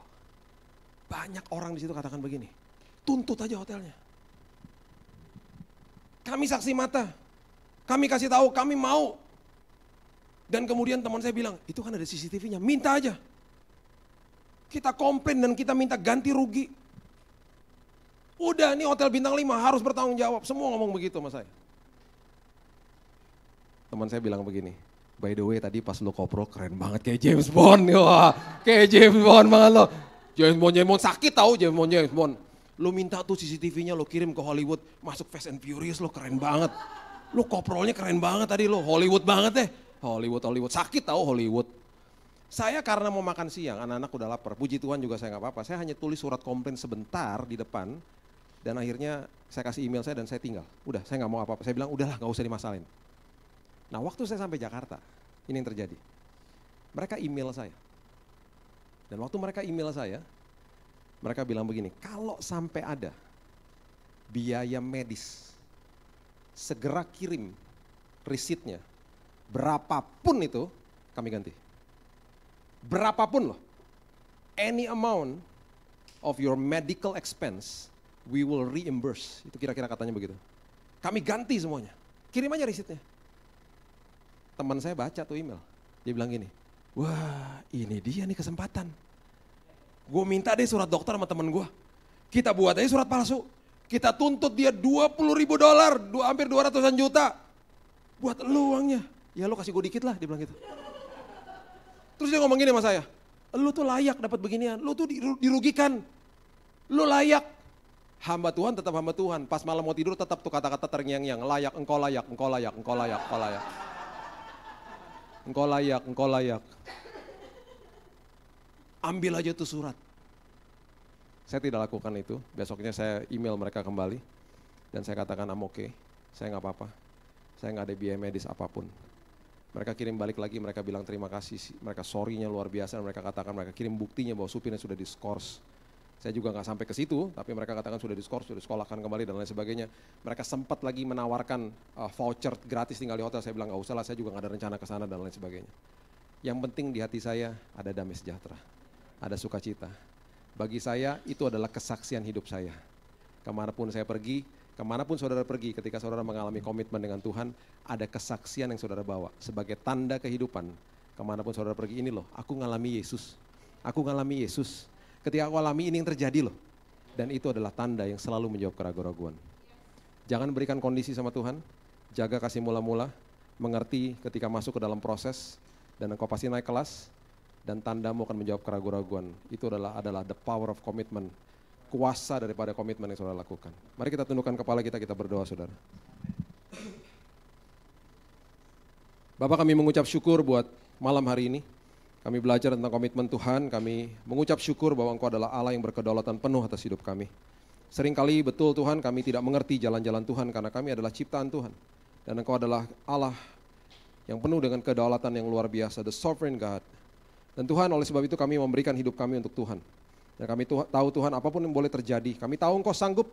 Speaker 1: Banyak orang di situ katakan begini, tuntut aja hotelnya. Kami saksi mata, kami kasih tahu, kami mau. Dan kemudian teman saya bilang, itu kan ada CCTV-nya, minta aja. Kita komplain dan kita minta ganti rugi. Udah, ini hotel bintang 5 harus bertanggung jawab. Semua ngomong begitu sama saya. Teman saya bilang begini, by the way tadi pas lo koprol keren banget kayak James Bond. Wah, kayak James Bond banget lo. James Bond sakit tahu James Bond. Lo minta tuh CCTV-nya lo kirim ke Hollywood, masuk Fast and Furious lo keren banget. Lo koprolnya keren banget tadi lo, Hollywood banget deh. Hollywood, sakit tahu Hollywood. Saya karena mau makan siang, anak-anak udah lapar, puji Tuhan juga saya gak apa-apa. Saya hanya tulis surat komplain sebentar di depan, dan akhirnya saya kasih email saya dan saya tinggal. Udah, saya gak mau apa-apa, saya bilang udahlah gak usah dimasalahin. Nah waktu saya sampai Jakarta, ini yang terjadi. Mereka email saya. Dan waktu mereka email saya, mereka bilang begini, kalau sampai ada biaya medis, segera kirim resitnya, berapapun itu kami ganti. Berapapun loh, any amount of your medical expense, we will reimburse. Itu kira-kira katanya begitu. Kami ganti semuanya, kirim aja resitnya. Teman saya baca tuh email, dia bilang gini, wah ini dia nih kesempatan. Gue minta deh surat dokter sama temen gue, kita buat aja surat palsu. Kita tuntut dia $20.000, hampir 200-an juta. Buat lu uangnya, ya lu kasih gue dikit lah, dia bilang gitu. Terus dia ngomong gini sama saya, lu tuh layak dapat beginian, lu tuh dirugikan, lu layak. Hamba Tuhan tetap hamba Tuhan, pas malam mau tidur tetap tuh kata-kata terngiang-ngiang, layak, engkau layak, engkau layak, engkau layak, engkau layak. Engkau layak, engkau layak. Ambil aja tuh surat. Saya tidak lakukan itu, besoknya saya email mereka kembali, dan saya katakan I'm okay, saya gak apa-apa, saya gak ada biaya medis apapun. Mereka kirim balik lagi, mereka bilang terima kasih, mereka sorry-nya luar biasa, mereka katakan mereka kirim buktinya bahwa supirnya sudah diskors. Saya juga nggak sampai ke situ, tapi mereka katakan sudah diskors, sudah disekolahkan kembali dan lain sebagainya. Mereka sempat lagi menawarkan voucher gratis tinggal di hotel, saya bilang nggak usah lah, saya juga nggak ada rencana ke sana dan lain sebagainya. Yang penting di hati saya ada damai sejahtera, ada sukacita. Bagi saya itu adalah kesaksian hidup saya. Kemanapun saya pergi, kemanapun saudara pergi, ketika saudara mengalami komitmen dengan Tuhan, ada kesaksian yang saudara bawa sebagai tanda kehidupan. Kemanapun saudara pergi, ini loh, aku ngalami Yesus. Aku ngalami Yesus. Ketika aku alami ini yang terjadi loh. Dan itu adalah tanda yang selalu menjawab keraguan-keraguan. Jangan berikan kondisi sama Tuhan, jaga kasih mula-mula, mengerti ketika masuk ke dalam proses, dan engkau pasti naik kelas, dan tandamu akan menjawab keraguan-keraguan. Itu adalah the power of commitment. Kuasa daripada komitmen yang saudara lakukan. Mari kita tundukkan kepala kita berdoa saudara. Bapak kami mengucap syukur buat malam hari ini. Kami belajar tentang komitmen Tuhan, kami mengucap syukur bahwa Engkau adalah Allah yang berkedaulatan penuh atas hidup kami. Seringkali betul Tuhan kami tidak mengerti jalan-jalan Tuhan karena kami adalah ciptaan Tuhan. Dan Engkau adalah Allah yang penuh dengan kedaulatan yang luar biasa, the sovereign God. Dan Tuhan oleh sebab itu kami memberikan hidup kami untuk Tuhan. Dan kami tahu Tuhan apapun yang boleh terjadi, kami tahu Engkau sanggup,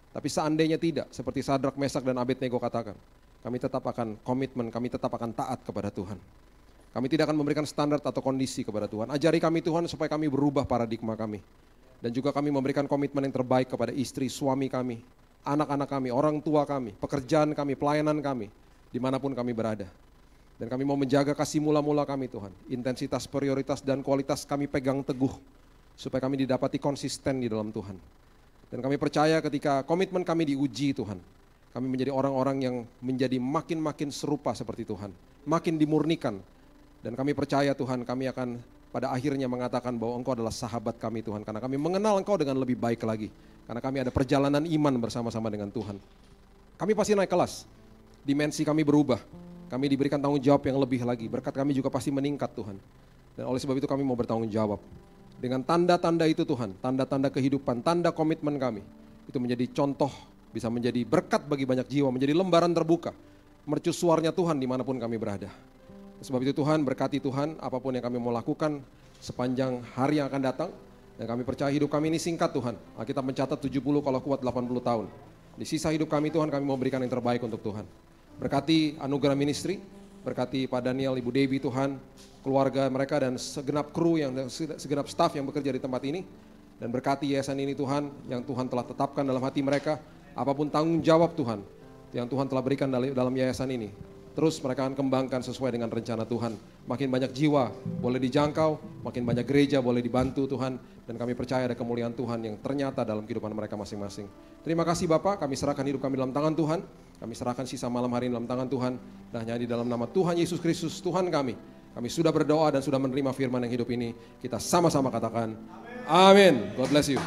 Speaker 1: tapi seandainya tidak, seperti Sadrak, Mesak, dan Abednego katakan, kami tetap akan komitmen, kami tetap akan taat kepada Tuhan. Kami tidak akan memberikan standar atau kondisi kepada Tuhan. Ajari kami Tuhan supaya kami berubah paradigma kami. Dan juga kami memberikan komitmen yang terbaik kepada istri, suami kami, anak-anak kami, orang tua kami, pekerjaan kami, pelayanan kami, dimanapun kami berada. Dan kami mau menjaga kasih mula-mula kami Tuhan. Intensitas, prioritas, dan kualitas kami pegang teguh. Supaya kami didapati konsisten di dalam Tuhan. Dan kami percaya ketika komitmen kami diuji Tuhan, kami menjadi orang-orang yang menjadi makin serupa seperti Tuhan. Makin dimurnikan. Dan kami percaya Tuhan kami akan pada akhirnya mengatakan bahwa Engkau adalah sahabat kami Tuhan. Karena kami mengenal Engkau dengan lebih baik lagi. Karena kami ada perjalanan iman bersama-sama dengan Tuhan. Kami pasti naik kelas. Dimensi kami berubah. Kami diberikan tanggung jawab yang lebih lagi. Berkat kami juga pasti meningkat Tuhan. Dan oleh sebab itu kami mau bertanggung jawab. Dengan tanda-tanda itu Tuhan, tanda-tanda kehidupan, tanda komitmen kami. Itu menjadi contoh, bisa menjadi berkat bagi banyak jiwa, menjadi lembaran terbuka. Mercusuarnya Tuhan dimanapun kami berada. Sebab itu Tuhan, berkati Tuhan apapun yang kami mau lakukan sepanjang hari yang akan datang. Dan kami percaya hidup kami ini singkat Tuhan. Kita mencatat 70 kalau kuat 80 tahun. Di sisa hidup kami Tuhan kami mau berikan yang terbaik untuk Tuhan. Berkati anugerah ministry, berkati Pak Daniel, Ibu Devi Tuhan, keluarga mereka dan segenap kru, segenap staff yang bekerja di tempat ini. Dan berkati yayasan ini Tuhan, yang Tuhan telah tetapkan dalam hati mereka, apapun tanggung jawab Tuhan, yang Tuhan telah berikan dalam yayasan ini. Terus mereka akan kembangkan sesuai dengan rencana Tuhan. Makin banyak jiwa boleh dijangkau, makin banyak gereja boleh dibantu Tuhan. Dan kami percaya ada kemuliaan Tuhan yang ternyata dalam kehidupan mereka masing-masing. Terima kasih Bapak, kami serahkan hidup kami dalam tangan Tuhan. Kami serahkan sisa malam hari ini dalam tangan Tuhan. Dan hanya di dalam nama Tuhan Yesus Kristus, Tuhan kami. Kami sudah berdoa dan sudah menerima firman yang hidup ini. Kita sama-sama katakan, amin. God bless you.